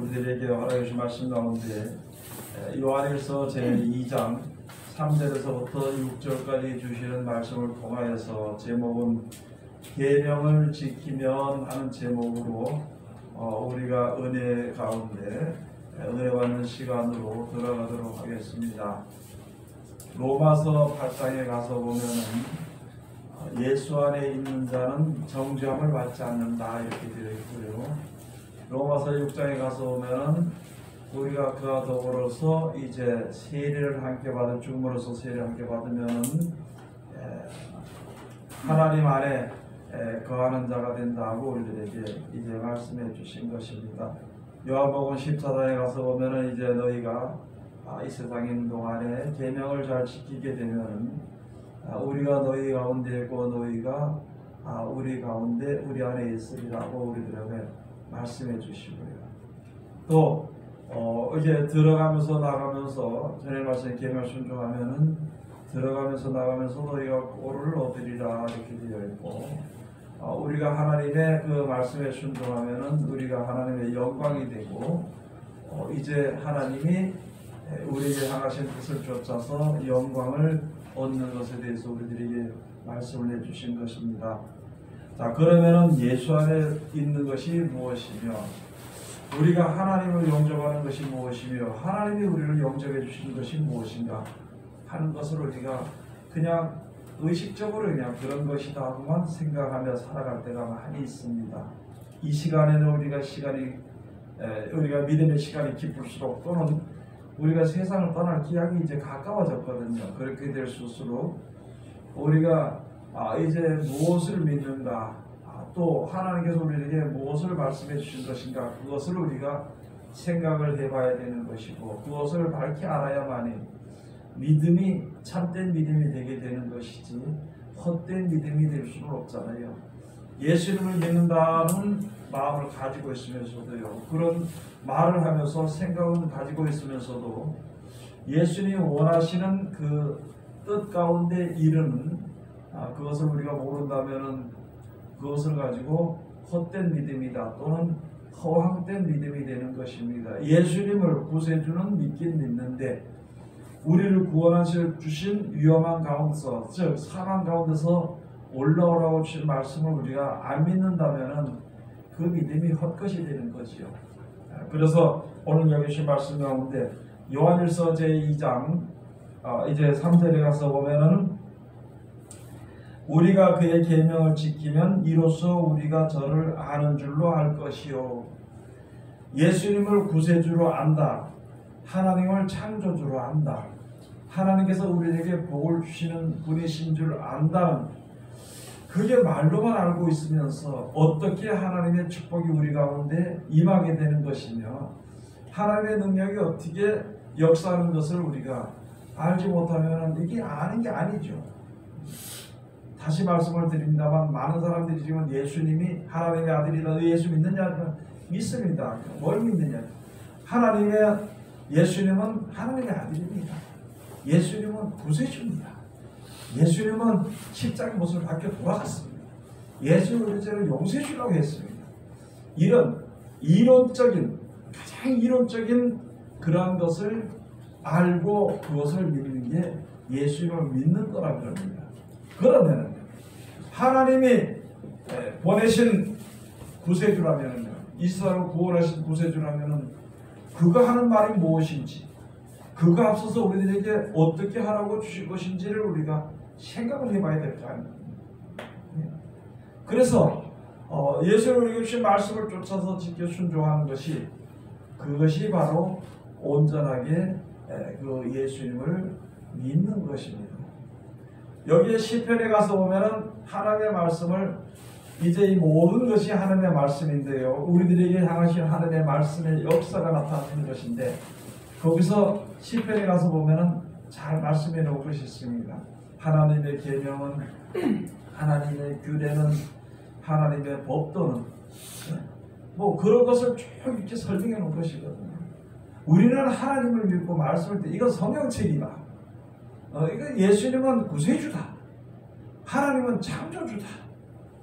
우리들에게 허락해 주신 말씀 가운데 요한일서 제2장 3절에서부터 6절까지 주시는 말씀을 통하여서 제목은 계명을 지키면 하는 제목으로 우리가 은혜 가운데 은혜 받는 시간으로 들어가도록 하겠습니다. 로마서 8장에 가서 보면은 예수 안에 있는 자는 정죄함을 받지 않는다 이렇게 되어 있고요. 로마서 6장에 가서 보면은 우리가 그와 더불어서 이제 세례를 함께 받은 죽음으로서 세례를 함께 받으면은 하나님 안에 거하는 자가 된다고 우리들에게 이제 말씀해 주신 것입니다. 요한복음 14장에 가서 보면은 이제 너희가 이 세상에 있는 동안에 계명을 잘 지키게 되면은 우리가 너희 가운데 있고 너희가 우리 가운데 우리 안에 있으리라고 우리들에게 말씀해 주시고요. 또 이제 들어가면서 나가면서 전에 말씀 계명 순종하면은 들어가면서 나가면서 너희가 꼴을 얻으리라 이렇게 되어 있고 우리가 하나님의 그 말씀에 순종하면은 우리가 하나님의 영광이 되고 이제 하나님이 우리에게 향하신 뜻을 쫓아서 영광을 얻는 것에 대해서 우리들에게 말씀을 해주신 것입니다. 자, 그러면은 예수 안에 있는 것이 무엇이며 우리가 하나님을 영접하는 것이 무엇이며 하나님이 우리를 영접해 주시는 것이 무엇인가 하는 것을 우리가 그냥 의식적으로 그냥 그런 것이다 하고만 생각하며 살아갈 때가 많이 있습니다. 이 시간에는 우리가 믿음의 시간이 깊을수록 또는 우리가 세상을 떠날 기약이 이제 가까워졌거든요. 그렇게 될수록 우리가 이제 무엇을 믿는가 또 하나님께서 우리에게 무엇을 말씀해 주신 것인가 그것을 우리가 생각을 해봐야 되는 것이고 그것을 밝히 알아야만이 믿음이 참된 믿음이 되게 되는 것이지 헛된 믿음이 될 수는 없잖아요. 예수님을 믿는다는 마음을 가지고 있으면서도요. 그런 말을 하면서 생각은 가지고 있으면서도 예수님이 원하시는 그 뜻 가운데 이르는 그것을 우리가 모른다면은 그것을 가지고 헛된 믿음이다 또는 허황된 믿음이 되는 것입니다. 예수님을 구세주는 믿긴 믿는데 우리를 구원하실 주신 위험한 가운데서 즉 사망 가운데서 올라오라고 주신 말씀을 우리가 안 믿는다면은 그 믿음이 헛것이 되는 거지요. 그래서 오늘 여기 주신 말씀 가운데 요한일서 제2장 이제 3절에 가서 보면은 우리가 그의 계명을 지키면 이로써 우리가 저를 아는 줄로 알 것이요. 예수님을 구세주로 안다. 하나님을 창조주로 안다. 하나님께서 우리에게 복을 주시는 분이신 줄 안다는 그게 말로만 알고 있으면서 어떻게 하나님의 축복이 우리 가운데 임하게 되는 것이며 하나님의 능력이 어떻게 역사하는 것을 우리가 알지 못하면 이게 아는 게 아니죠. 다시 말씀을 드립니다만 많은 사람들이 지금 예수님이 하나님의 아들이다 예수 믿느냐 믿습니다. 뭘 믿느냐 하나님의 예수님은 하나님의 아들입니다. 예수님은 구세주입니다. 예수님은 십자가 모습을 받겨 돌아갔습니다. 예수님을 우리를 용서해주라고 했습니다. 이런 이론적인 가장 이론적인 그러한 것을 알고 그것을 믿는 게 예수님을 믿는 거라 그럽니다. 그러면 하나님이 보내신 구세주라면 이스라엘을 구원하신 구세주라면 그가 하는 말이 무엇인지 그가 앞서서 우리들에게 어떻게 하라고 주실 것인지를 우리가 생각을 해봐야 될 거 아닙니까? 그래서 예수를 우리에게 주신 말씀을 쫓아서 지켜 순종하는 것이 그것이 바로 온전하게 그 예수님을 믿는 것입니다. 여기에 시편에 가서 보면은 하나님의 말씀을 이제 이 모든 것이 하나님의 말씀인데요. 우리들에게 향하신 하나님의 말씀의 역사가 나타나는 것인데 거기서 시편에 가서 보면은 잘 말씀해 놓은 것이 있습니다. 하나님의 계명은 하나님의 규례는 하나님의 법도는 뭐 그런 것을 쭉 이렇게 설명해 놓은 것이거든요. 우리는 하나님을 믿고 말씀을 때 이건 성경책이다. 이거 예수님은 구세주다. 하나님은 창조주다.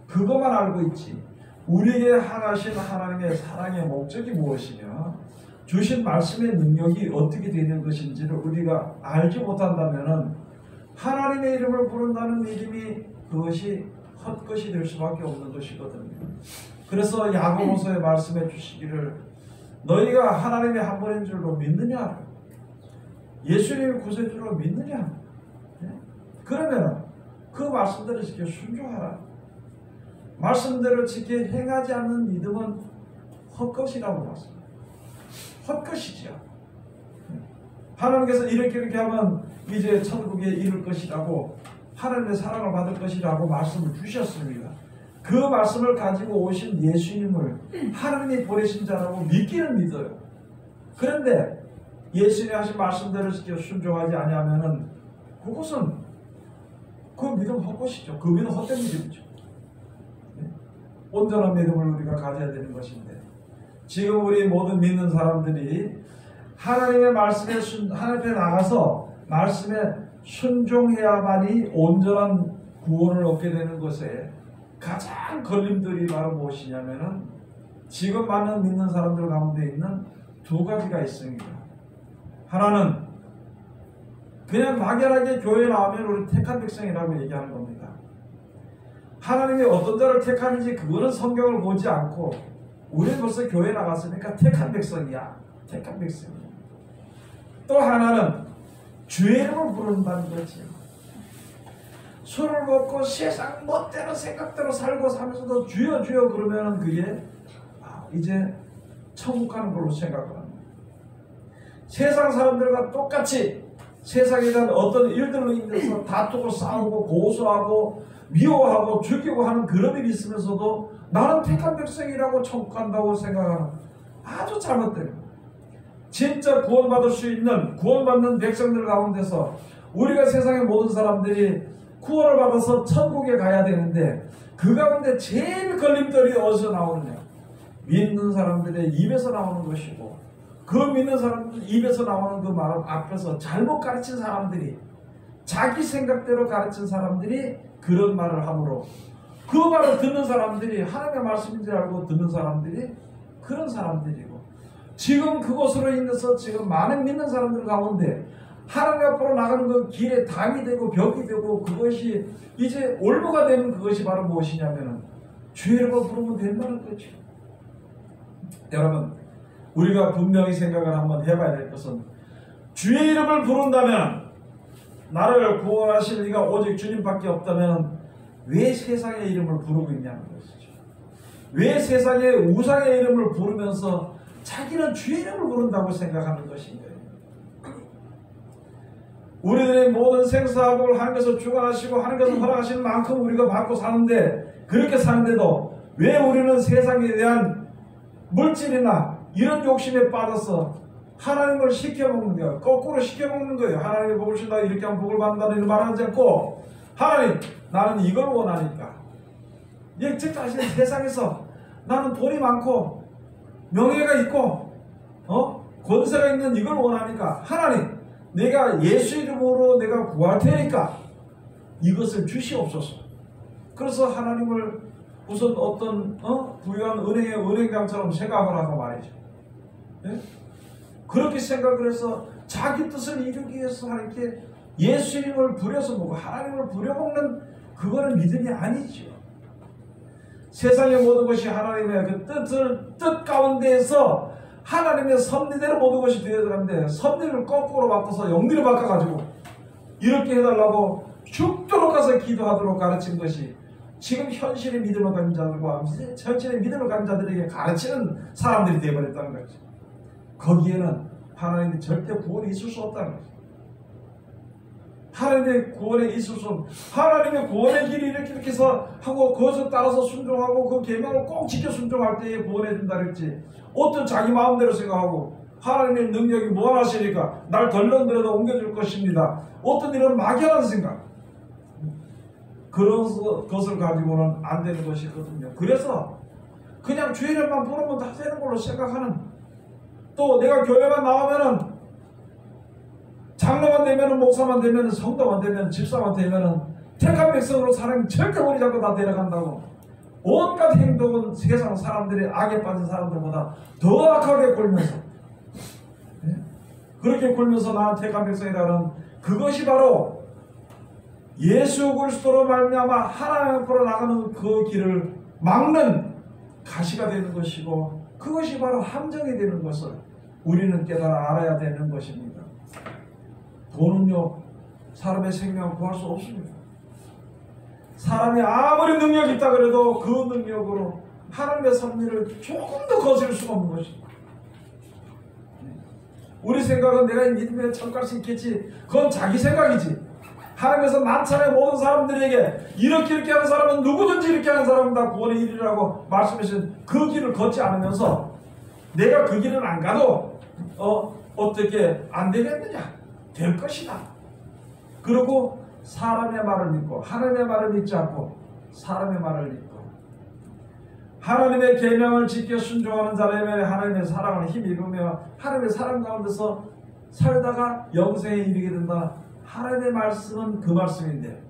그것만 알고 있지. 우리에게 향하신 하나님의 사랑의 목적이 무엇이며 주신 말씀의 능력이 어떻게 되는 것인지를 우리가 알지 못한다면 하나님의 이름을 부른다는 믿음이 그것이 헛것이 될 수밖에 없는 것이거든요. 그래서 야고보서에 말씀해 주시기를 너희가 하나님의 한 분인 줄로 믿느냐? 예수님의 구세주로 믿느냐? 그러면 그 말씀대로 지켜 순종하라. 말씀대로 지켜 행하지 않는 믿음은 헛것이라고 봤습니다. 헛것이죠. 하나님께서 이렇게 하면 이제 천국에 이를 것이라고 하나님의 사랑을 받을 것이라고 말씀을 주셨습니다. 그 말씀을 가지고 오신 예수님을 하나님이 보내신 자라고 믿기는 믿어요. 그런데 예수님이 하신 말씀대로 지켜 순종하지 아니하면은 그것은 그 믿음 헛것이죠. 그 믿음 헛된 믿음이죠. 온전한 믿음을 우리가 가져야 되는 것인데 지금 우리 모든 믿는 사람들이 하나님의 말씀에 하나님 앞에 나가서 말씀에 순종해야만이 온전한 구원을 얻게 되는 것에 가장 걸림돌이 바로 무엇이냐면은 지금 많은 믿는 사람들 가운데 있는 두 가지가 있습니다. 하나는 그냥 막연하게 교회에 나오면 우리 택한 백성이라고 얘기하는 겁니다. 하나님이 어떤 자를 택하는지 그거는 성경을 보지 않고 우리는 벌써 교회 나갔으니까 택한 백성이야. 택한 백성이야. 또 하나는 주의 이름을 부른다는 거지. 술을 먹고 세상 멋대로 생각대로 살고 살면서도 주여 주여 그러면은 그게 이제 천국 가는 걸로 생각을 합니다. 세상 사람들과 똑같이 세상에 대한 어떤 일들로 인해서 다투고 싸우고 고소하고 미워하고 죽이고 하는 그런 일이 있으면서도 나는 택한 백성이라고 천국 간다고 생각하는 아주 잘못된 진짜 구원받을 수 있는 구원받는 백성들 가운데서 우리가 세상의 모든 사람들이 구원을 받아서 천국에 가야 되는데 그 가운데 제일 걸림돌이 어디서 나오느냐? 믿는 사람들의 입에서 나오는 것이고 그 믿는 사람들 입에서 나오는 그 말 앞에서 잘못 가르친 사람들이 자기 생각대로 가르친 사람들이 그런 말을 하므로 그 말을 듣는 사람들이 하나님의 말씀인 줄 알고 듣는 사람들이 그런 사람들이고 지금 그것으로 인해서 지금 많은 믿는 사람들 가운데 하나님 앞으로 나가는 그 길에 담이 되고 벽이 되고 그것이 이제 올무가 되는 그것이 바로 무엇이냐면은 주의 이름을 부르면 된다는 거죠. 여러분 우리가 분명히 생각을 한번 해봐야 될 것은 주의 이름을 부른다면 나를 구원하실 이가 오직 주님밖에 없다면 왜 세상의 이름을 부르고 있냐는 것이죠. 왜 세상의 우상의 이름을 부르면서 자기는 주의 이름을 부른다고 생각하는 것인가요? 우리들의 모든 생사하고 하나님께서 주관하시고 하나님께서 허락하시는 만큼 우리가 받고 사는데 그렇게 사는데도 왜 우리는 세상에 대한 물질이나 이런 욕심에 빠져서 하나님을 시켜먹는 거예요. 거꾸로 시켜먹는 거예요. 하나님이 복을 준다 이렇게 하면 복을 받는다는 이런 말 하지 않고 하나님 나는 이걸 원하니까 즉 사실 세상에서 나는 돈이 많고 명예가 있고 권세가 있는 이걸 원하니까 하나님 내가 예수 이름으로 내가 구할 테니까 이것을 주시옵소서. 그래서 하나님을 우선 어떤 부유한 은행의 은행장처럼 생각을 하고 말이죠. 네? 그렇게 생각을 해서 자기 뜻을 이루기 위해서 하나님께 예수 이름을 부려서 먹고 하나님을 부려먹는 그거는 믿음이 아니죠. 세상의 모든 것이 하나님의 그 뜻 가운데에서 하나님의 섭리대로 모든 것이 되어야 되는데 섭리를 거꾸로 바꿔서 영리로 바꿔가지고 이렇게 해달라고 죽도록 가서 기도하도록 가르친 것이 지금 현실의 믿음을 가진 자들과 현실의 믿음을 가진 자들에게 가르치는 사람들이 되어버렸다는 거죠. 거기에는 하나님의 절대 구원이 있을 수 없다는 거죠. 하나님의 구원에 있을 수 없는 하나님의 구원의 길이 이렇게 해서 하고 그것을 따라서 순종하고 그 계명을 꼭 지켜 순종할 때에 구원해 준다 그랬지. 어떤 자기 마음대로 생각하고 하나님의 능력이 무한하시니까 날 덜렁들어도 옮겨줄 것입니다. 어떤 이런 막연한 생각 그런 것을 가지고는 안 되는 것이거든요. 그래서 그냥 주의 이름만 부르면 다 되는 걸로 생각하는 또 내가 교회만 나오면은 장로만 되면은 목사만 되면은 성도만 되면은 집사만 되면은 택한 백성으로 사람이 절대 우리 잡고 다 데려간다고 온갖 행동은 세상 사람들이 악에 빠진 사람들보다 더 악하게 굴면서 그렇게 굴면서 나는 택한 백성이라는 그것이 바로 예수 그리스도로 말미암아 하나님 앞으로 나가는 그 길을 막는 가시가 되는 것이고 그것이 바로 함정이 되는 것을 우리는 깨달아 알아야 되는 것입니다. 돈은요 사람의 생명을 구할 수 없습니다. 사람이 아무리 능력이 있다 그래도 그 능력으로 하나님의 섭리를 조금 더 거스릴 수가 없는 것입니다. 우리 생각은 내가 믿음에 천갈 수 있겠지. 그건 자기 생각이지. 하나님께서 만찬의 모든 사람들에게 이렇게 하는 사람은 누구든지 이렇게 하는 사람은 다 구원의 일이라고 말씀하신 그 길을 걷지 않으면서 내가 그 길을 안 가도 어떻게 안 되겠느냐? 될 것이다. 그리고 사람의 말을 믿고 하나님의 말을 믿지 않고 사람의 말을 믿고 하나님의 계명을 지켜 순종하는 자라면 하나님의 사랑을 힘입으며 하나님의 사랑 가운데서 살다가 영생에 이르게 된다. 하나님의 말씀은 그 말씀인데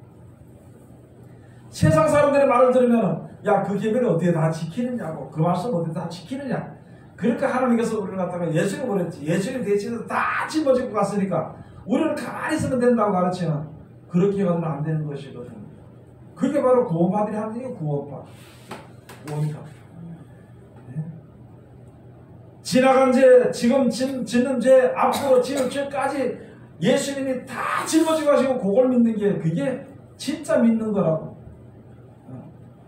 세상 사람들의 말을 들으면 야 그 계명을 어떻게 다 지키느냐고 그 말씀 어떻게 다 지키느냐. 그러니까 하나님께서 우리를 갖다가 예수님 보냈지. 예수님 대신해서 다 짊어지고 갔으니까 우리는 가만히 있으면 된다고 가르치면 그렇게 가면 안 되는 것이거든요. 그게 바로 구원받으리 하는 게 구원파. 구원파. 네? 지나간 죄, 지금 짓는 죄, 앞으로 지을 죄까지 예수님이 다 짊어지고 가시고 그걸 믿는 게 그게 진짜 믿는 거라고.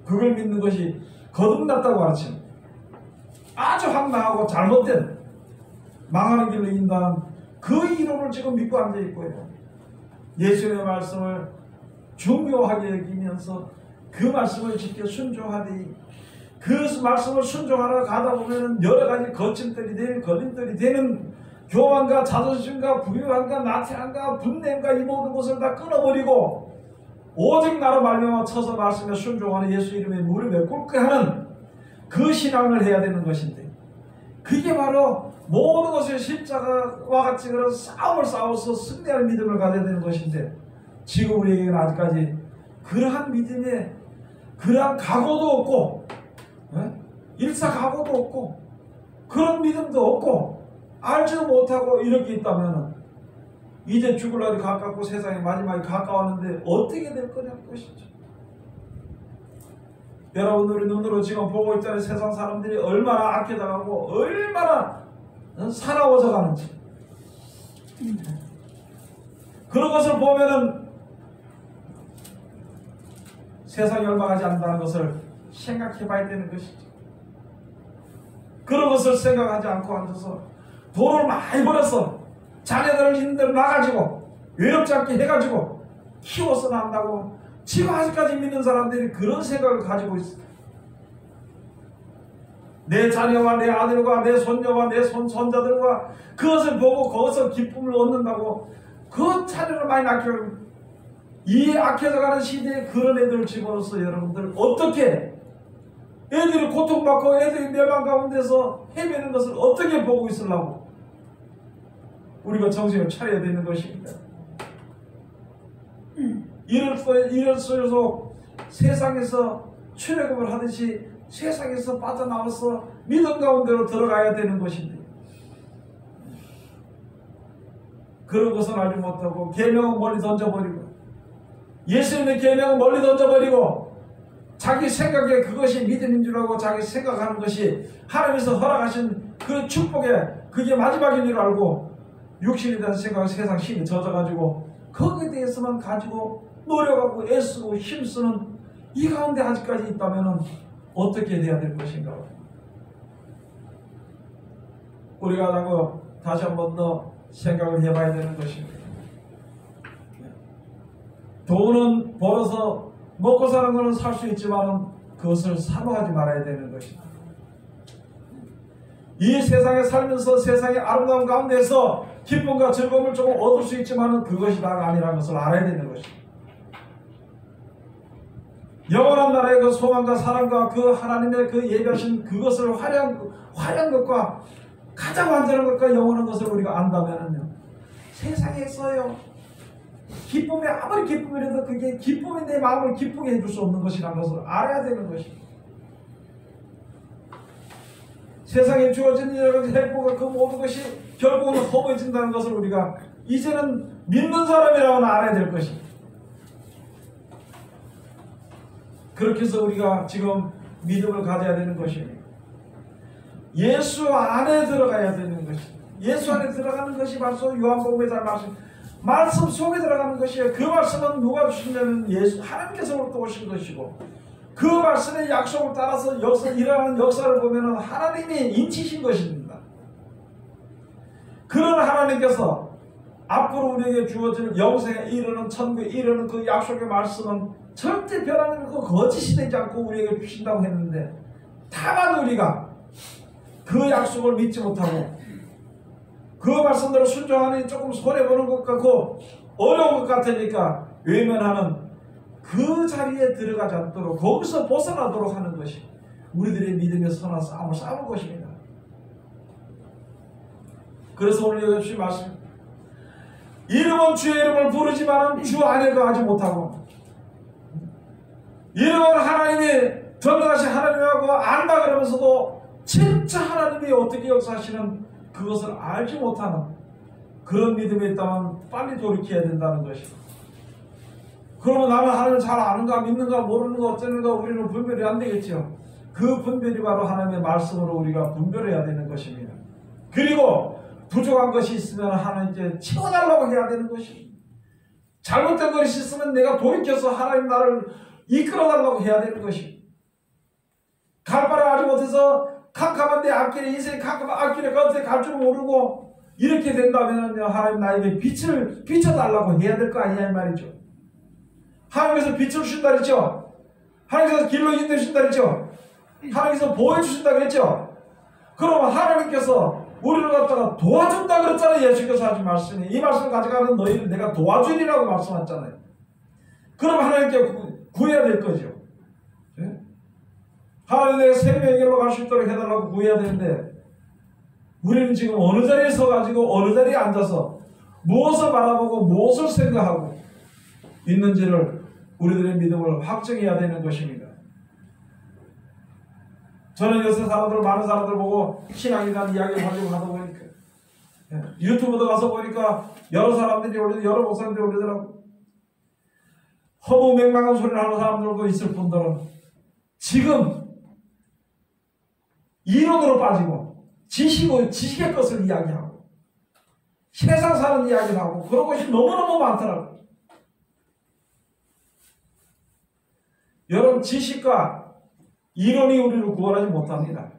그걸 믿는 것이 거듭났다고 가르치는 아주 황당하고 잘못된 망하는 길로 인도하는 그 이론을 지금 믿고 앉아있고요. 예수님의 말씀을 중요하게 여기면서 그 말씀을 지켜 순종하되 그 말씀을 순종하러 가다 보면 여러 가지 거침들이 되는 걸림돌이 되는 교만과 자존심과 부유함과 나태함과 분냄과 이 모든 것을 다 끊어버리고 오직 나로 말미암아 쳐서 말씀에 순종하는 예수 이름에 무릎에 꿇게 하는 그 신앙을 해야 되는 것인데 그게 바로 모든 것을 십자가와 같이 그런 싸움을 싸워서 승리할 믿음을 가져야 되는 것인데 지금 우리에게는 아직까지 그러한 믿음에 그러한 각오도 없고 일사각오도 없고 그런 믿음도 없고 알지도 못하고 이렇게 있다면 이제 죽을 날이 가깝고 세상의 마지막이 가까웠는데 어떻게 될 거냐는 것이죠. 여러분들이 눈으로 지금 보고 있잖아요. 세상 사람들이 얼마나 악해져가고 얼마나 사나워져 가는지 그런 것을 보면은 세상이 멸망하지 않는다는 것을 생각해 봐야 되는 것이죠. 그런 것을 생각하지 않고 앉아서 돈을 많이 벌어서 자녀들을 있는 대로 놔가지고 외롭지 않게 해가지고 키워서 난다고 지금 아직까지 믿는 사람들이 그런 생각을 가지고 있어요. 내 자녀와 내 아들과 내 손녀와 내 손자들과 그것을 보고 거기서 기쁨을 얻는다고 그 자녀를 많이 낳기를 이 악해져가는 시대에 그런 애들을 집어넣어서 여러분들 어떻게 애들이 고통받고 애들이 멸망 가운데서 헤매는 것을 어떻게 보고 있으려고 우리가 정신을 차려야 되는 것입니다. 이럴수록 세상에서 출애굽을 하듯이 세상에서 빠져나와서 믿음 가운데로 들어가야 되는 것인데 그런 것은 알지 못하고 계명은 멀리 던져버리고 예수님의 계명은 멀리 던져버리고 자기 생각에 그것이 믿음인 줄 알고 자기 생각하는 것이 하나님께서 허락하신 그 축복에 그게 마지막인 줄 알고 육신에 대한 생각을 세상 힘이 젖어가지고 거기에 대해서만 가지고 노력하고 애쓰고 힘쓰는 이 가운데 아직까지 있다면 어떻게 돼야 될 것인가. 우리가 다시 한 번 더 생각을 해봐야 되는 것입니다. 돈은 벌어서 먹고 사는 것은 살 수 있지만 그것을 사모하지 말아야 되는 것입니다. 이 세상에 살면서 세상의 아름다운 가운데서 기쁨과 즐거움을 조금 얻을 수 있지만 그것이 다가 아니라는 것을 알아야 되는 것입니다. 영원한 나라의 그 소망과 사랑과 그 하나님의 그 예비하신 그것을 화려한 것과 가장 완전한 것과 영원한 것을 우리가 안다면요 세상에서요 기쁨이 아무리 기쁨이라도 그게 기쁨이 내 마음을 기쁘게 해줄 수 없는 것이라는 것을 알아야 되는 것입니다. 세상에 주어진 여러 가지 행복과 그 모든 것이 결국은 허무해진다는 것을 우리가 이제는 믿는 사람이라고는 알아야 될 것입니다. 그렇게 해서 우리가 지금 믿음을 가져야 되는 것입니다. 예수 안에 들어가야 되는 것입니다. 예수 안에 들어가는 것이 바로 요한복음에 잘 말씀 속에 들어가는 것이에요. 그 말씀은 누가 주시냐면 예수 하나님께서부터 오신 것이고, 그 말씀의 약속을 따라서 일어나는 역사를 보면 하나님이 인치신 것입니다. 그런 하나님께서 앞으로 우리에게 주어질 영생에 이르는, 천국에 이르는 그 약속의 말씀은 절대 변하지 않고 거짓이 되지 않고 우리에게 주신다고 했는데, 다만 우리가 그 약속을 믿지 못하고 그 말씀대로 순종하니 조금 손해보는 것 같고 어려운 것 같으니까 외면하는 그 자리에 들어가지 않도록, 거기서 벗어나도록 하는 것이 우리들의 믿음의 선한 싸움을 싸우는 것입니다. 그래서 오늘 여기 주신 말씀, 이름은 주의 이름을 부르지만 주 안에 거하지 못하고, 이름은 하나님이 전능하신 하나님하고 안다 그러면서도 진짜 하나님이 어떻게 역사하시는 그것을 알지 못하는 그런 믿음에 있다면 빨리 돌이켜야 된다는 것입니다. 그러면 나는 하나님을 잘 아는가 믿는가 모르는가 어쩌는가 우리는 분별이 안 되겠죠. 그 분별이 바로 하나님의 말씀으로 우리가 분별해야 되는 것입니다. 그리고 부족한 것이 있으면 하나님께 채워달라고 해야 되는 것입니다. 잘못된 것이 있으면 내가 돌이켜서 하나님 나를 이끌어달라고 해야 되는 것입니다. 갈 바를 알지 못해서 캄캄한데 앞길에, 인생이 캄캄한 앞길에 어떻게 갈 줄 모르고 이렇게 된다면 하나님 나에게 빛을 비춰달라고 해야 될 거 아니냐 이 말이죠. 하나님께서 빛을 주신다 그랬죠. 하나님께서 길로 인도해 주신다 그랬죠. 하나님께서 보호해 주신다 그랬죠. 그러면 하나님께서 우리를 갖다가 도와준다 그랬잖아요. 예수께서 하신 말씀이. 이 말씀을 가져가는 너희를 내가 도와주리라고 말씀하셨잖아요. 그럼 하나님께 구해야 될 거죠. 네? 하나님 내가 생명의 길로 갈 수 있도록 해달라고 구해야 되는데, 우리는 지금 어느 자리에 서가지고 어느 자리에 앉아서 무엇을 바라보고 무엇을 생각하고 있는지를 우리들의 믿음을 확정해야 되는 것입니다. 저는 요새 사람들, 많은 사람들 보고 신앙에 대한 이야기를 하려고 하다 보니까 유튜브도 가서 보니까 여러 사람들이 여러 목사님들이 올리더라고. 허무맹랑한 소리를 하는 사람들도 있을 뿐더러 지금 이론으로 빠지고 지식의 것을 이야기하고 세상 사는 이야기를 하고 그런 것이 너무너무 많더라고요. 여러분, 지식과 이론이 우리를 구원하지 못합니다.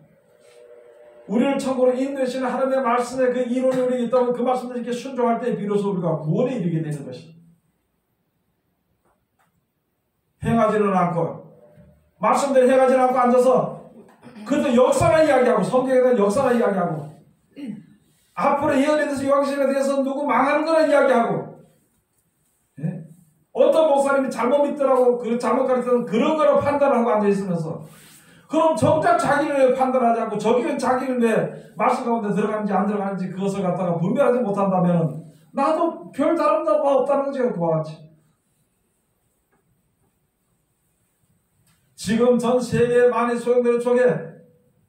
우리를 천국으로 인도하시는 하나님의 말씀에 그 이론이 우리에게 있다면 그 말씀을 이렇게 순종할 때 비로소 우리가 구원에 이르게 되는 것입니다. 행하지는 않고 말씀대로 행하지는 않고 앉아서 그래도 역사나 이야기하고 성경에 대한 역사나 이야기하고 앞으로 예언에 대해서 요한계시록에 대해서 누구 망하는 거나 이야기하고, 예? 어떤 목사님이 잘못 믿더라고 그 잘못 가르치는 그런 거로 판단하고 앉아있으면서, 그럼 정작 자기를 판단하지 않고 저기는 자기는 왜 말씀 가운데 들어가는지 안 들어가는지 그것을 갖다가 분별하지 못한다면 나도 별 다른 바 없다는 거죠. 그와 같이 지금 전 세계 많은 소용돌이 쪽에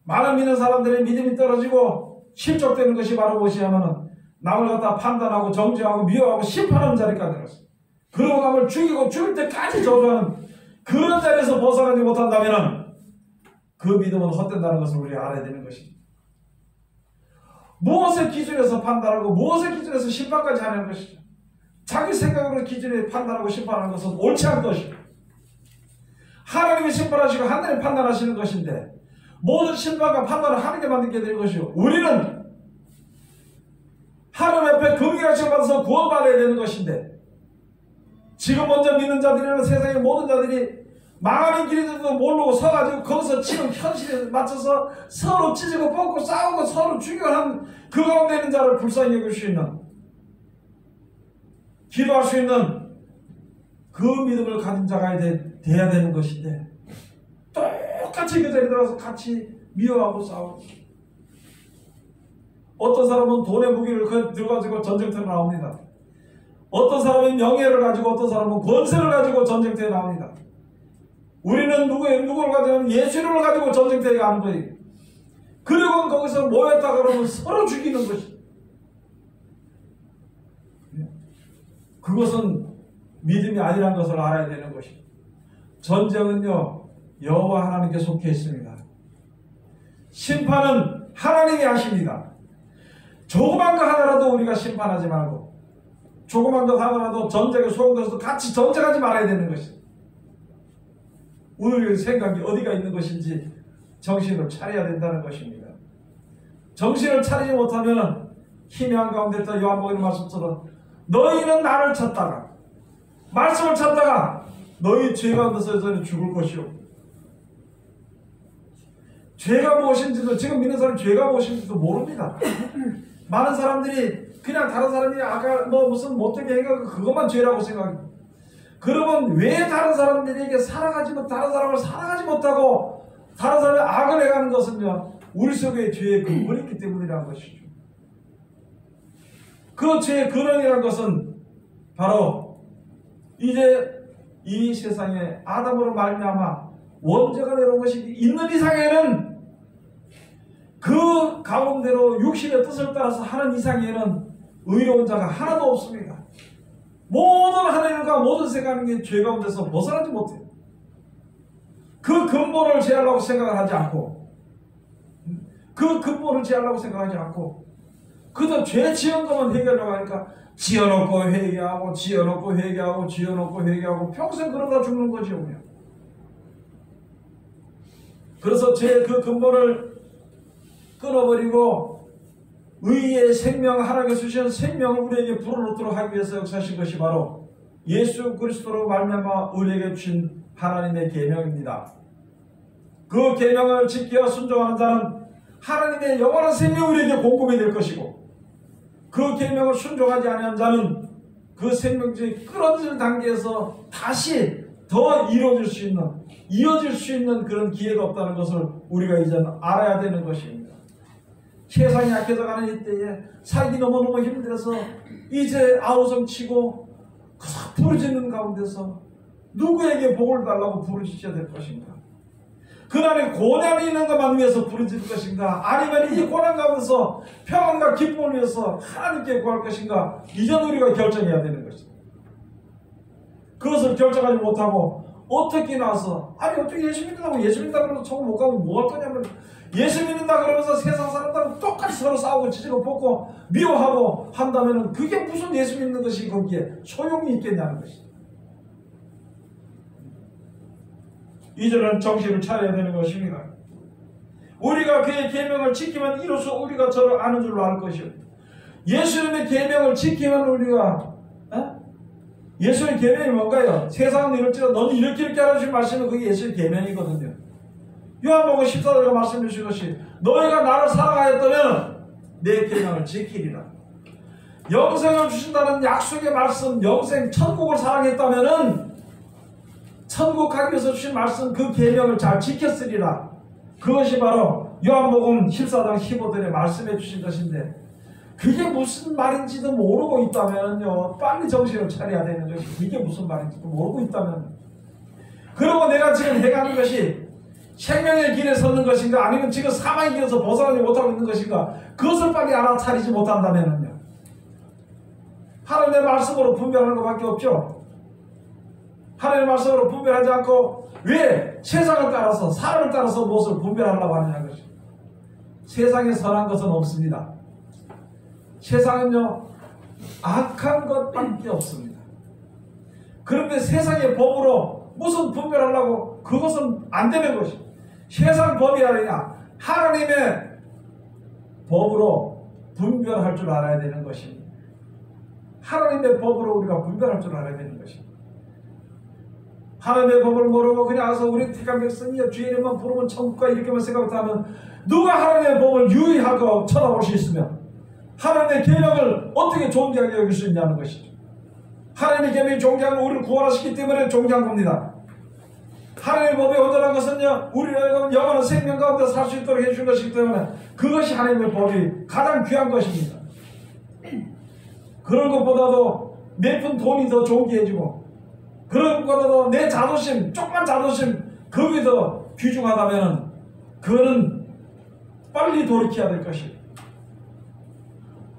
많은 믿는 사람들의 믿음이 떨어지고 실족되는 것이 바로 무엇이냐면 남을 갖다 판단하고 정죄하고 미워하고 심판하는 자리까지 들었어요. 그러고 남을 죽이고 죽일 때까지 저주하는 그런 자리에서 벗어나지 못한다면 그 믿음은 헛된다는 것을 우리가 알아야 되는 것입니다. 무엇의 기준에서 판단하고 무엇의 기준에서 심판까지 하는 것이죠. 자기 생각으로 기준에 판단하고 심판하는 것은 옳지 않은 것입니다. 하나님이 심판하시고 하나님이 판단하시는 것인데 모든 심판과 판단을 하나님께 만들게 될 것이요, 우리는 하나님 앞에 긍휼하심을 받아서 구원받아야 되는 것인데, 지금 먼저 믿는 자들이나 세상의 모든 자들이 망하는 길인지도 모르고 서가지고 거기서 지금 현실에 맞춰서 서로 찢고 뽑고 싸우고 서로 죽여하는 그 가운데 있는 자를 불쌍히 여길 수 있는, 기도할 수 있는 그 믿음을 가진 자가 돼야 되는 것인데, 똑같이 그 자리에 들어가서 같이 미워하고 싸우고, 어떤 사람은 돈의 무기를 들어가지고 전쟁터에 나옵니다. 어떤 사람은 명예를 가지고, 어떤 사람은 권세를 가지고 전쟁터에 나옵니다. 우리는 누구를 가지고 예수를 가지고 전쟁터에 가는 거예요. 그리고 거기서 모였다 그러면 서로 죽이는 것이. 그것은 믿음이 아니라는 것을 알아야 되는 것이. 전쟁은요, 여호와 하나님께 속해 있습니다. 심판은 하나님이 하십니다. 조그만 거 하나라도 우리가 심판하지 말고, 조그만 것 하나라도 전쟁에 속아서도 같이 전쟁하지 말아야 되는 것이. 우리의 생각이 어디가 있는 것인지 정신을 차려야 된다는 것입니다. 정신을 차리지 못하면 희미한 가운데 있다. 요한복음 말씀처럼 너희는 나를 찾다가, 말씀을 찾다가 너희 죄 가운데서 죽을 것이요. 죄가 무엇인지도, 지금 믿는 사람이 죄가 무엇인지도 모릅니다. 많은 사람들이 그냥 다른 사람이 아까 뭐 무슨 못되게 해가 그것만 죄라고 생각합니다. 그러면 왜 다른 사람들에게 다른 사람을 사랑하지 못하고 다른 사람의 악을 해가는 것은요, 우리 속에 죄의 근원이 있기 때문이라는 것이죠. 그 죄의 근원이라는 것은 바로 이제 이 세상에 아담으로 말미암아 원죄가 내려온 것이 있는 이상에는, 그 가운데로 육신의 뜻을 따라서 하는 이상에는 의로운 자가 하나도 없습니다. 모든 하나님과 모든 생각하는 게 죄 가운데서 벗어나지 못해요. 그 근본을 제하려고 생각을 하지 않고, 그저 죄 지은 것만 해결하려고 하니까 지어놓고 회개하고 평생 그러다 죽는 거죠. 그냥. 그래서 죄의 그 근본을 끊어버리고 의의 생명, 하나님께서 주신 생명을 우리에게 불어넣도록 하기 위해서 역사하신 것이 바로 예수 그리스도로 말미암아 우리에게 주신 하나님의 계명입니다. 그 계명을 지켜 순종하는 자는 하나님의 영원한 생명이 우리에게 공급이 될 것이고, 그 계명을 순종하지 아니한 자는 그 생명줄이 끊어질 단계에서 다시 더 이루어질 수 있는, 이어질 수 있는 그런 기회가 없다는 것을 우리가 이제 알아야 되는 것입니다. 세상이 약해져가는 이때에 살기 너무너무 힘들어서 이제 아우성치고 부르짖는 가운데서 누구에게 복을 달라고 부르짖어야 될 것인가? 그날에 고난이 있는 것만 위해서 부르짖을 것인가? 아니면 이 고난 가운데서 평안과 기쁨을 위해서 하나님께 구할 것인가? 이전 우리가 결정해야 되는 것입니다. 그것을 결정하지 못하고 어떻게 나와서, 아니 어떻게 예수 믿는다고, 예수 믿는다 그러면서 천국 못 가면 뭐 할 거냐면, 예수 믿는다 그러면서 세상 사람들하고 똑같이 서로 싸우고 지지고 볶고 미워하고 한다면 그게 무슨 예수 믿는 것이 거기에 소용이 있겠냐는 것이죠. 이제는 정신을 차려야 되는 것입니다. 우리가 그의 계명을 지키면 이로써 우리가 저를 아는 줄로 알 것이요. 예수님의 계명을 지키면 우리가, 예수의 계명이 뭔가요? 세상은 이럴지라 너는 이렇게 하라는 말씀은 그게 예수의 계명이거든요. 요한복음 14절에 말씀해 주신 것이, 너희가 나를 사랑하였다면 내 계명을 지키리라. 영생을 주신다는 약속의 말씀, 영생 천국을 사랑했다면은 천국 가기 위해서 주신 말씀, 그 계명을 잘 지켰으리라. 그것이 바로 요한복음 14장 15절에 말씀해 주신 것인데, 그게 무슨 말인지도 모르고 있다면요, 빨리 정신을 차려야 되는 것이, 이게 무슨 말인지도 모르고 있다면, 그리고 내가 지금 해가는 것이 생명의 길에 섰는 것인가, 아니면 지금 사망의 길에서 벗어나지 못하고 있는 것인가, 그것을 빨리 알아차리지 못한다면요, 하나님의 말씀으로 분별하는 것밖에 없죠. 하나님의 말씀으로 분별하지 않고 왜 세상을 따라서, 사람을 따라서 무엇을 분별하려고 하느냐는 것이. 세상에 선한 것은 없습니다. 세상은요, 악한 것밖에 없습니다. 그런데 세상의 법으로 무슨 분별하려고, 그것은 안 되는 것이. 세상 법이 아니라 하나님의 법으로 분별할 줄 알아야 되는 것입니다. 하나님의 법으로 우리가 분별할 줄 알아야 되는 것입니다. 하나님의 법을 모르고 그냥 와서 우리 택한 백성이여 주의 이름만 부르면 천국가, 이렇게만 생각하면 누가 하나님의 법을 유의하고 쳐다볼 수 있으며 하나님의 계명을 어떻게 존귀하게 여길 수 있냐는 것이죠. 하나님의 계명이 존귀한 건 우리를 구원하시기 때문에 존귀한 겁니다. 하나님의 법에 온전한 것은요, 우리를 영원한 생명 가운데 살 수 있도록 해준 것이기 때문에 그것이 하나님의 법이 가장 귀한 것입니다. 그런 것보다도 몇 푼 돈이 더 존귀해지고, 그런 것보다도 내 자존심, 조그만 자존심, 그게 더 귀중하다면 그거는 빨리 돌이켜야 될 것이에요.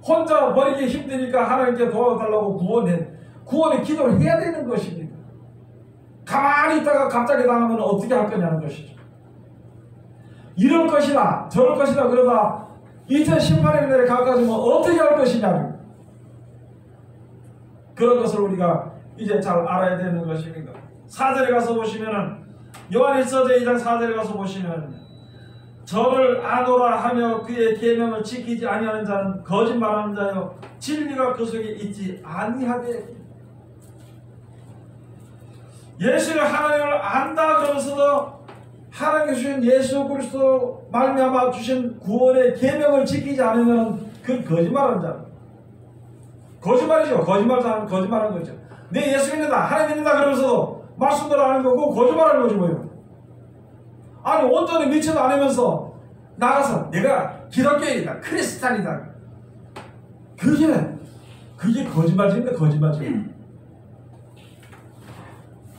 혼자 버리기 힘드니까 하나님께 도와달라고 구원의 기도를 해야 되는 것입니다. 가만히 있다가 갑자기 당하면 어떻게 할 거냐는 것이죠. 이럴 것이다 저럴 것이다 그러다 2018년 내에 가까워지면 어떻게 할 것이냐, 그런 것을 우리가 이제 잘 알아야 되는 것입니다. 4절에 가서 보시면은, 요한일서 제2장 4절에 가서 보시면, 저를 아노라 하며 그의 계명을 지키지 아니하는 자는 거짓말하는 자요 진리가 그 속에 있지 아니하되. 예수를 하나님을 안다 그러면서도 하나님께 주신 예수 그리스도 말미암아 주신 구원의 계명을 지키지 않으면 그건 거짓말하는 자. 거짓말이죠. 거짓말하는 거죠. 내 예수 믿는다, 하나님 믿는다 그러면서도 말씀대로 하는 거고 거짓말하는 거지 뭐예요. 아니 온전히 믿지도 않으면서 나가서 내가 기독교인이다, 크리스찬이다, 그게 거짓말입니다. 거짓말이죠.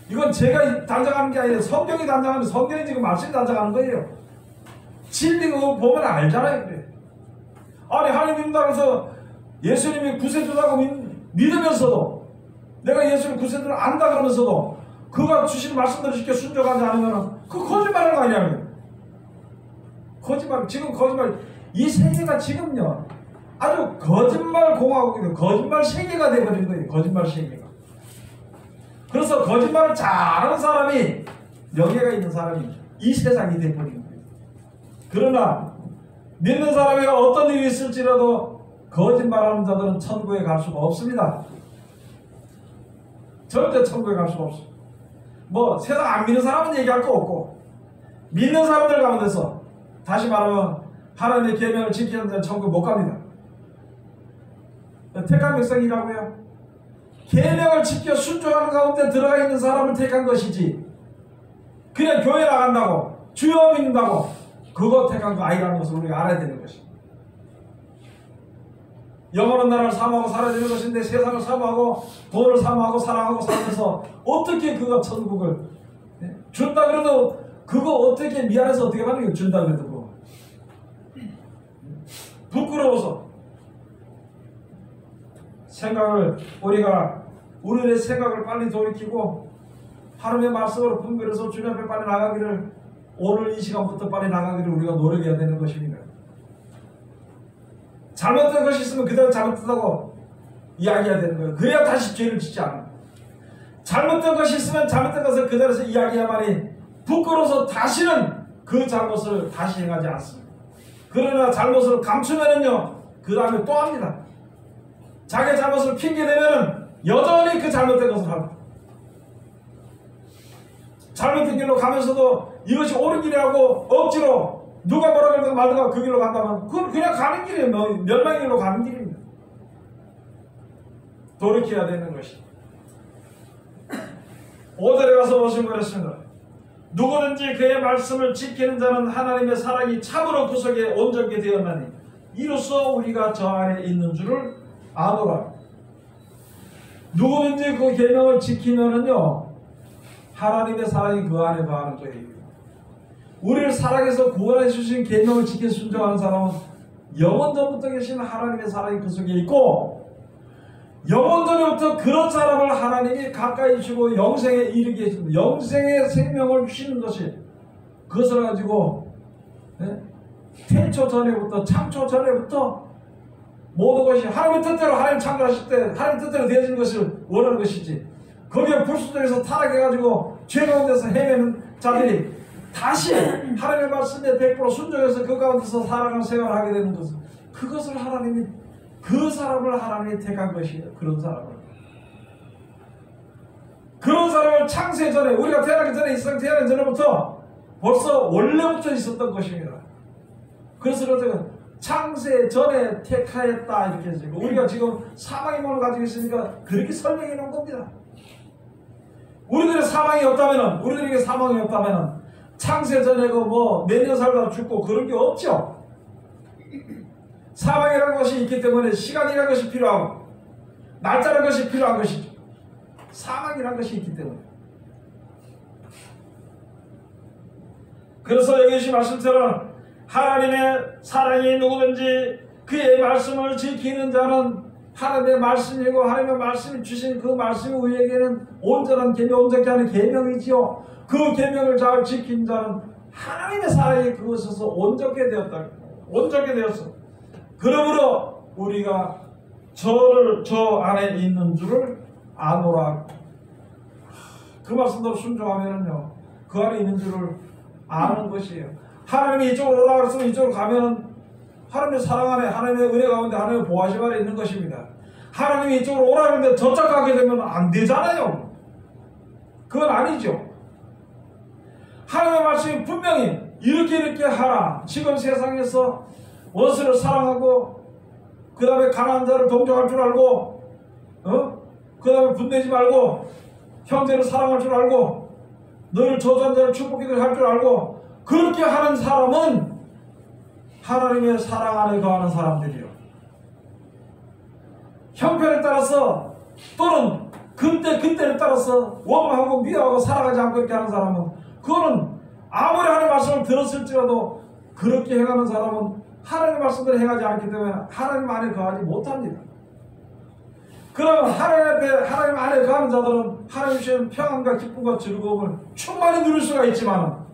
이건 제가 단정하는 게 아니라 성경이 단정하는, 성경이 지금 말씀이 단정하는 거예요. 진리 그거 보면 알잖아요. 그래. 아니 하나님 믿는다 그래서 예수님이 구세주라고 믿으면서도, 내가 예수님 구세주를 안다 그러면서도 그가 주신 말씀대로 쉽게 순종하지 않으면 그 거짓말하는 거 아니냐고요. 거짓말, 지금 거짓말, 이 세계가 지금요 아주 거짓말 공화국이고 거짓말 세계가 되어버린 거예요. 거짓말 세계가. 그래서 거짓말을 잘하는 사람이, 명예가 있는 사람이 이 세상이 되어버린 거예요. 그러나 믿는 사람이 어떤 일이 있을지라도 거짓말하는 자들은 천국에 갈 수가 없습니다. 절대 천국에 갈 수가 없습니다. 뭐 세상 안 믿는 사람은 얘기할 거 없고, 믿는 사람들 가운데서 다시 말하면 하나님의 계명을 지키는 자는 천국 못 갑니다. 택한 백성이라고요. 계명을 지켜 순종하는 가운데 들어가 있는 사람을 택한 것이지, 그냥 교회 나간다고 주여 믿는다고 그거 택한 거 아니라는 것을 우리가 알아야 되는 것입니다. 영원한 나라를 사모하고 살아야 되는 것인데, 세상을 사모하고 돈을 사모하고 사랑하고 살면서 어떻게 그가 천국을 준다 그래도, 그거 어떻게 미안해서 어떻게 받는 게 준다 그래도 그거 부끄러워서. 우리의 생각을 빨리 돌이키고 하나님의 말씀으로 분별해서 주님 앞에 빨리 나가기를, 오늘 이 시간부터 빨리 나가기를 우리가 노력해야 되는 것입니다. 잘못된 것이 있으면 그대로 잘못됐다고 이야기해야 되는 거예요. 그래야 다시 죄를 짓지 않아요. 잘못된 것이 있으면 잘못된 것을 그대로서 이야기해야만이 부끄러워서 다시는 그 잘못을 다시 행하지 않습니다. 그러나 잘못을 감추면은요, 그 다음에 또 합니다. 자기 잘못을 핑계대면은 여전히 그 잘못된 것을 합니다. 잘못된 길로 가면서도 이것이 옳은 길이라고 억지로 누가 뭐라 그러든 말든가 그 길로 간다면 그건 그냥 가는 길이에요. 멸망의 길로 가는 길입니다. 돌이켜야 되는 것이. 5절에 가서 보시면 그렇습니다. 누구든지 그의 말씀을 지키는 자는 하나님의 사랑이 참으로 그 속에 온전케 되었나니 이로써 우리가 저 안에 있는 줄을 아노라. 누구든지 그 계명을 지키면은요, 하나님의 사랑이 그 안에 거하는 거예요. 우리를 사랑해서 구원해 주신 계명을 지켜 순종하는 사람은 영원전부터 계신 하나님의 사랑이 그 속에 있고, 영원전부터 그런 사람을 하나님이 가까이 주시고 영생에 이르게 해주는, 영생의 생명을 주시는 것이, 그것을 가지고 태초 전에부터, 창초 전에부터 모든 것이 하나님의 뜻대로, 하나님 창조하실 때 하나님 뜻대로 되어진 것을 원하는 것이지, 거기에 불순종해서 타락해가지고 죄 가운데서 헤매는 자들이 다시 하나님의 말씀에 100% 순종해서 그 가운데서 살아가는 생활을 하게 되는 것은, 그것을 하나님이, 그 사람을 하나님이 택한 것이에요. 그런 사람을 창세 전에, 우리가 태어나기 전에, 이 세상 태어나기 전에부터 벌써 원래부터 있었던 것입니다. 그래서 창세 전에 택하였다 이렇게 해서, 우리가 지금 사망의 몸을 가지고 있으니까 그렇게 설명해 놓은 겁니다. 우리들의 사망이 없다면은, 우리들에게 사망이 없다면은 창세 전에 몇 년 살다 죽고 그런 게 없죠. 사망이라는 것이 있기 때문에 시간이라는 것이 필요하고 날짜라는 것이 필요한 것이죠. 사망이라는 것이 있기 때문에. 그래서 여기 말씀처럼 하나님의 사랑이 누구든지 그의 말씀을 지키는 자는 하나님의 말씀이고 하나님의 말씀이 주신 그 말씀이 우리에게는 온전한 계명, 온전케 하는 계명이지요. 그 계명을 잘 지킨 자는 하나님의 사랑이 그것에서 온전케 되었다. 온전케 되었어. 그러므로 우리가 저 안에 있는 줄을 아노라. 그 말씀대로 순종하면은요, 그 안에 있는 줄을 아는 것이에요. 하나님이 이쪽으로 오라 그랬으면 이쪽으로 가면은 하나님의 사랑 안에, 하나님의 은혜 가운데 하나님의 보호하심 안에 있는 것입니다. 하나님이 이쪽으로 오라 그랬는데 저쪽 가게 되면 안 되잖아요. 그건 아니죠. 하나님의 말씀이 분명히 이렇게 하라. 지금 세상에서 원수를 사랑하고 그 다음에 가난한 자를 동정할 줄 알고 그 다음에 분내지 말고 형제를 사랑할 줄 알고 너를 저주한 자를 축복기도를 할 줄 알고 그렇게 하는 사람은 하나님의 사랑 안에 거하는 사람들이요. 형편에 따라서 또는 그때를 따라서 원망하고 미워하고 살아가지 않고 이렇게 하는 사람은 그거는 아무리 하나님의 말씀을 들었을지라도 그렇게 행하는 사람은 하나님의 말씀대로 행하지 않기 때문에 하나님 안에 거하지 못합니다. 그러면 하나님 안에 거하는 자들은 하나님 주시는 평안과 기쁨과 즐거움을 충만히 누릴 수가 있지만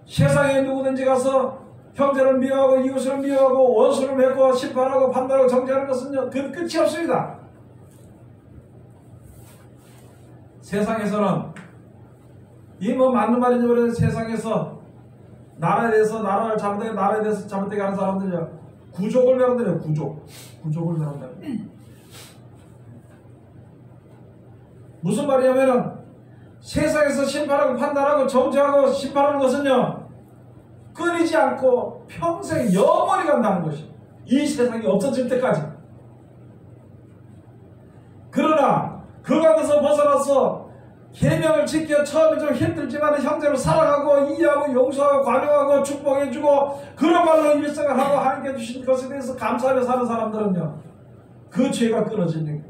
세상에 누구든지 가서 형제를 미워하고 이웃을 미워하고 원수를 맺고 심판하고 판단하고 정죄하는 것은 그 끝이 없습니다. 세상에서는 이 맞는 말인지 모르겠는데 세상에서 나라에 대해서 나라를 잘못되게 나라에 대해서 잘못되게 하는 사람들이요 구족을 배운다요. 구족을 배운다. 무슨 말이냐면은 세상에서 심판하고 판단하고 정죄하고 심판하는 것은요 끊이지 않고 평생 영원히 간다는 것이 이 세상이 없어질 때까지. 그러나 그 가운데서 벗어나서 계명을 지켜 처음에 좀 힘들지만 형제를 사랑하고 이해하고 용서하고 관용하고 축복해주고 그런 말로 일생을 하고 하나님께 주신 것에 대해서 감사하며 사는 사람들은요 그 죄가 끊어지니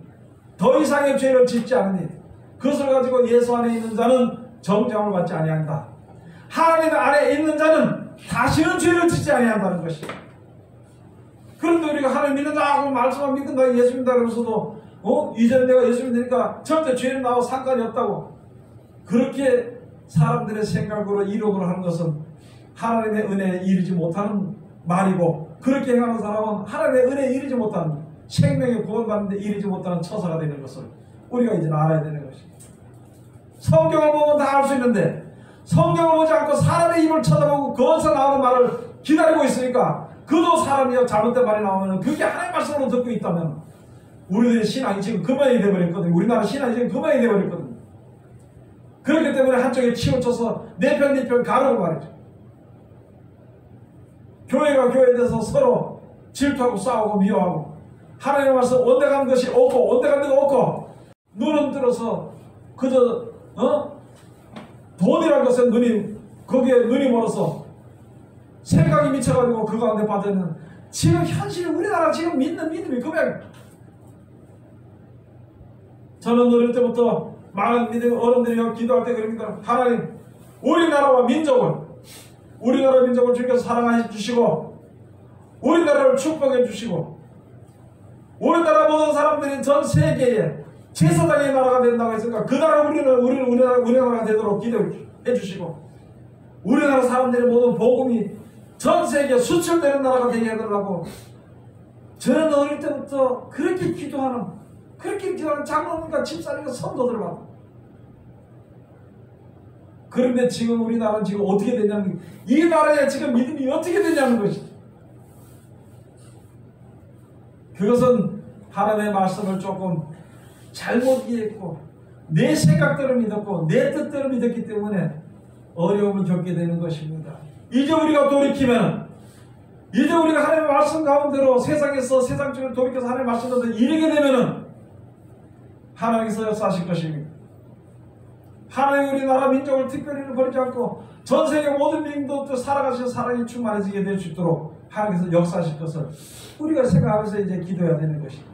더 이상의 죄를 짓지 않으니 그것을 가지고 예수 안에 있는 자는 정죄함을 받지 아니한다. 하나님 안에 있는 자는 다시는 죄를 짓지 아니한다는 것이에요. 그런데 우리가 하나님 믿는다 하고 말씀만 믿는다 예수 믿는다 그러면서도 이제는 내가 예수 믿으니까 절대 죄는 나와 상관이 없다고 그렇게 사람들의 생각으로 이론으로 하는 것은 하나님의 은혜에 이르지 못하는 말이고 그렇게 행하는 사람은 하나님의 은혜에 이르지 못하는 생명의 구원받는 데 이르지 못하는 처사가 되는 것을 우리가 이제 알아야 되는 것입니다. 성경을 보면 다 알 수 있는데 성경을 보지 않고 사람의 입을 쳐다보고 거기서 나오는 말을 기다리고 있으니까 그도 사람이 잘못된 말이 나오면 그게 하나님의 말씀으로 듣고 있다면 우리들의 신앙이 지금 그만이 되어버렸거든요. 우리나라 신앙이 지금 그만이 되어버렸거든요. 그렇기 때문에 한쪽에 치우쳐서 내 편 네 편 가르고 말이죠. 교회가 교회에 대해서 서로 질투하고 싸우고 미워하고 하나님의 말씀 온데간 것이 없고 온데간 데가 없고 눈은 들어서 그저 돈이라는 것에 거기에 눈이 멀어서 생각이 미쳐가지고 그 가운데 빠져있는 지금 현실 우리나라 지금 믿는 믿음이 그냥 저는 어릴 때부터 많은 믿음 어른들이 기도할 때 그럽니다. 하나님 우리나라와 민족을 주께서 사랑해 주시고 우리나라를 축복해 주시고 우리나라 모든 사람들이 전 세계에 제사장의 나라가 된다고 했으니까 그 나라 우리나라가 되도록 기도해 주시고 우리나라 사람들의 모든 복음이 전 세계에 수출되는 나라가 되게 해달라고 저는 어릴 때부터 그렇게 기도하는 장로님과 집사님과 성도들 봐. 그런데 지금 우리나라는 지금 어떻게 되냐면 이 나라에 지금 믿음이 어떻게 되냐는 것이죠. 그것은 하나님의 말씀을 조금 잘못 이해했고 내 생각대로 믿었고 내 뜻대로 믿었기 때문에 어려움을 겪게 되는 것입니다. 이제 우리가 돌이키면 이제 우리가 하나님의 말씀 가운데로 세상에서 세상 쪽을 돌이켜서 하나님의 말씀으로 이르게 되면은 하나님께서 역사하실 것입니다. 하나님 우리나라 민족을 특별히 버리지 않고 전 세계 모든 민족도 살아가시는 사랑이 충만해지게 될 수 있도록 하나님께서 역사하실 것을 우리가 생각하면서 이제 기도해야 되는 것입니다.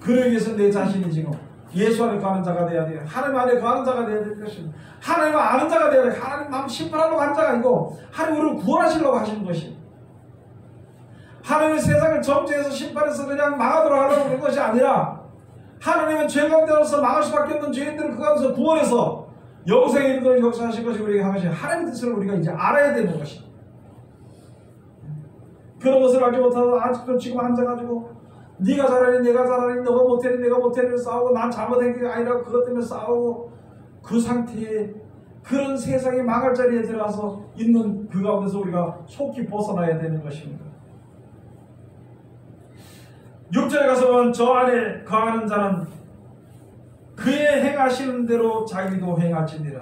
그러기 위해서 내 자신이 지금 예수 안에 거하는 자가 되어야 돼요. 하나님 안에 거하는 자가 되어야 될 것입니다. 하나님을 아는 자가 되어야 돼요. 하나님 남 심판하려고 한 자가 아니고 하나님 우리를 구원하시려고 하시는 것입니다. 하나님은 세상을 정죄해서 심판해서 그냥 망하도록 하려고 그런 것이 아니라 하나님은 죄 가운데서 망할 수밖에 없는 죄인들을 그 가운데서 구원해서 영생에 이르도록 역사하실 것이 우리에게 한 것이 하나님의 뜻을 우리가 이제 알아야 되는 것입니다. 그런 것을 알지 못하고 아직도 지금 앉아가지고 네가 잘하니 내가 잘하니 너가 못하니 내가 못하니 싸우고 난 잘못한 게 아니라 그것 때문에 싸우고 그 상태에 그런 세상이 망할 자리에 들어가서 있는 그 가운데서 우리가 속히 벗어나야 되는 것입니다. 6절에 가서 보면 저 안에 거하는 자는 그의 행하시는 대로 자기도 행할지니라.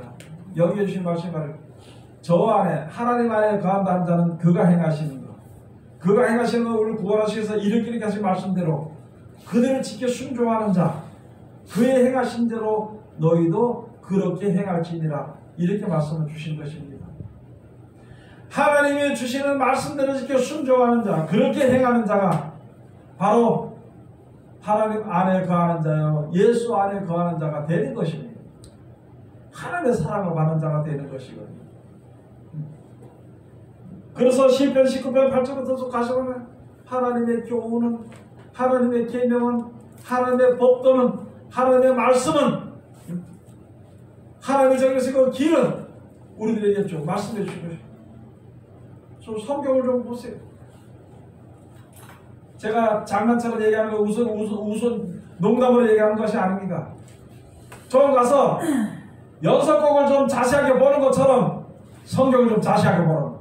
여기 주신 말씀을 저 안에 하나님 안에 거한다 한 자는 그가 행하시는 것, 그가 행하시는 것 우리를 구원하시기 위해서 이렇게 하신 말씀대로 그들을 지켜 순종하는 자, 그의 행하신 대로 너희도 그렇게 행할지니라. 이렇게 말씀을 주신 것입니다. 하나님이 주시는 말씀대로 지켜 순종하는 자, 그렇게 행하는 자가 바로 하나님 안에 거하는 자요, 예수 안에 거하는 자가 되는 것입니다. 하나님의 사랑을 받는 자가 되는 것이거든요. 그래서 시편 19편 8절부터 가시면 하나님의 교훈은, 하나님의 계명은, 하나님의 법도는, 하나님의 말씀은, 하나님이 정해서 그 길은 우리들에게 좀 말씀해 주시고, 좀 성경을 좀 보세요. 제가 장난처럼 얘기하는 거 우선 농담으로 얘기하는 것이 아닙니다. 좀 가서 연속곡을 좀 자세하게 보는 것처럼 성경을 좀 자세하게 보는 거.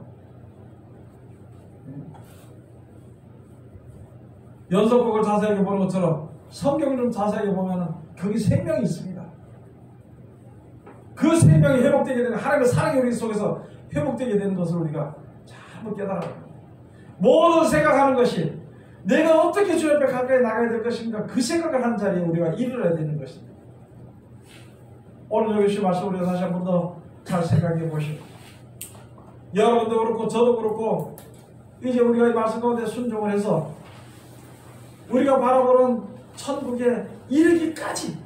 연속곡을 자세하게 보는 것처럼 성경을 좀 자세하게 보면 거기 생명이 있습니다. 그 생명이 회복되게 되는, 하나님의 사랑이 우리 속에서 회복되게 되는 것을 우리가 잘 깨달아야 합니다. 모든 생각하는 것이 내가 어떻게 주 옆에 가까이 나가야 될 것인가, 그 생각을 하는 자리에 우리가 이르러야 되는 것입니다. 오늘 여기 주신 말씀 우리가 다시 한 번 더 잘 생각해 보시고, 여러분도 그렇고 저도 그렇고 이제 우리가 이 말씀 가운데 순종을 해서 우리가 바라보는 천국에 이르기까지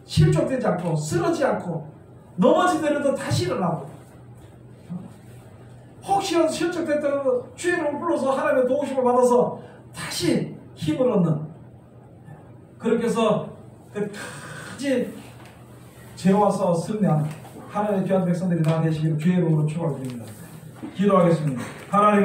실족되지 않고 쓰러지지 않고 넘어지더라도 다시 일어나고, 혹시라도 실족됐다고 주의 이름을 불러서 하나님의 도우심을 받아서 다시 힘을 얻는, 그렇게 해서 끝까지 죄와 싸워 승리하는 하나님의 귀한 백성들이 다 되시기를 주의 이름으로 축원드립니다. 기도하겠습니다. 하나님